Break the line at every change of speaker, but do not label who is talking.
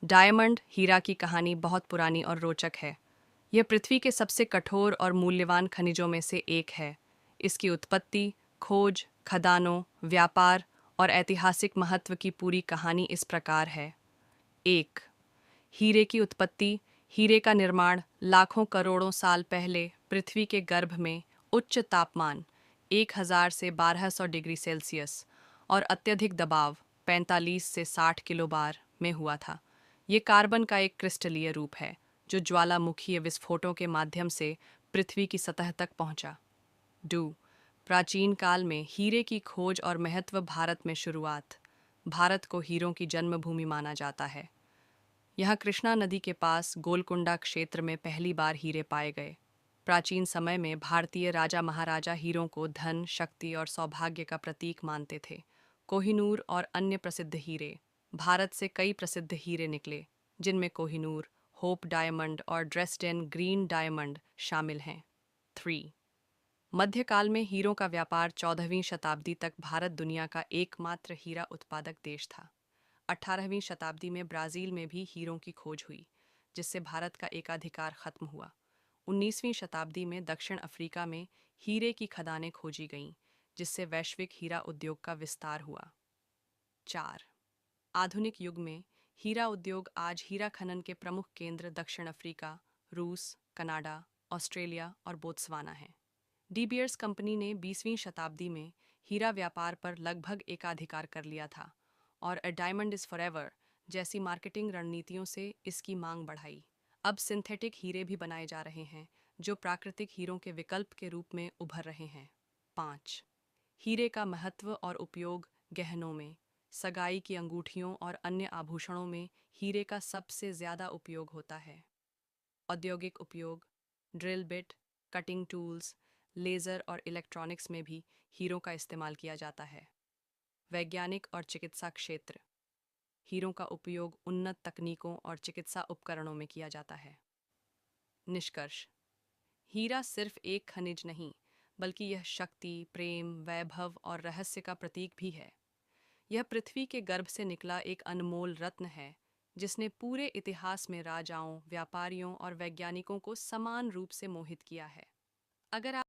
Diamond हीरा की कहानी बहुत पुरानी और रोचक है। यह पृथ्वी के सबसे कठोर और मूल्यवान खनिजों में से एक है। इसकी उत्पत्ति, खोज, खदानों, व्यापार और ऐतिहासिक महत्व की पूरी कहानी इस प्रकार है। 1. हीरे की उत्पत्ति। हीरे का निर्माण लाखों करोड़ों साल पहले पृथ्वी के गर्भ में उच्च तापमान 1000 से 1200 डिग्री सेल्सियस और अत्यधिक दबाव 45 से 60 किलो बार में हुआ था। ये कार्बन का एक क्रिस्टलीय रूप है जो ज्वालामुखीय विस्फोटों के माध्यम से पृथ्वी की सतह तक पहुंचा। 2. प्राचीन काल में हीरे की खोज और महत्व। भारत में शुरुआत। भारत को हीरों की जन्मभूमि माना जाता है। यहाँ कृष्णा नदी के पास गोलकुंडा क्षेत्र में पहली बार हीरे पाए गए। प्राचीन समय में भारतीय राजा महाराजा हीरों को धन, शक्ति और सौभाग्य का प्रतीक मानते थे। कोहिनूर और अन्य प्रसिद्ध हीरे। भारत से कई प्रसिद्ध हीरे निकले, जिनमें कोहिनूर, होप डायमंड और ड्रेसडेन ग्रीन डायमंड शामिल हैं। 3. मध्यकाल में हीरों का व्यापार। 14वीं शताब्दी तक भारत दुनिया का एकमात्र हीरा उत्पादक देश था। 18वीं शताब्दी में ब्राज़ील में भी हीरों की खोज हुई, जिससे भारत का एकाधिकार खत्म हुआ। 19वीं शताब्दी में दक्षिण अफ्रीका में हीरे की खदानें खोजी गईं, जिससे वैश्विक हीरा उद्योग का विस्तार हुआ। 4. आधुनिक युग में हीरा उद्योग। आज हीरा खनन के प्रमुख केंद्र दक्षिण अफ्रीका, रूस, कनाडा, ऑस्ट्रेलिया और बोत्सवाना हैं। डी बियर्स कंपनी ने 20वीं शताब्दी में हीरा व्यापार पर लगभग एकाधिकार कर लिया था और अ डायमंड इज फॉरएवर जैसी मार्केटिंग रणनीतियों से इसकी मांग बढ़ाई। अब सिंथेटिक हीरे भी बनाए जा रहे हैं, जो प्राकृतिक हीरों के विकल्प के रूप में उभर रहे हैं। 5. हीरे का महत्व और उपयोग। गहनों में, सगाई की अंगूठियों और अन्य आभूषणों में हीरे का सबसे ज़्यादा उपयोग होता है। औद्योगिक उपयोग। Drill bit, cutting tools, laser और इलेक्ट्रॉनिक्स में भी हीरों का इस्तेमाल किया जाता है। वैज्ञानिक और चिकित्सा क्षेत्र। हीरों का उपयोग उन्नत तकनीकों और चिकित्सा उपकरणों में किया जाता है। निष्कर्ष। हीरा सिर्फ एक खनिज नहीं, बल्कि यह शक्ति, प्रेम, वैभव और रहस्य का प्रतीक भी है। यह पृथ्वी के गर्भ से निकला एक अनमोल रत्न है, जिसने पूरे इतिहास में राजाओं, व्यापारियों और वैज्ञानिकों को समान रूप से मोहित किया है। अगर आप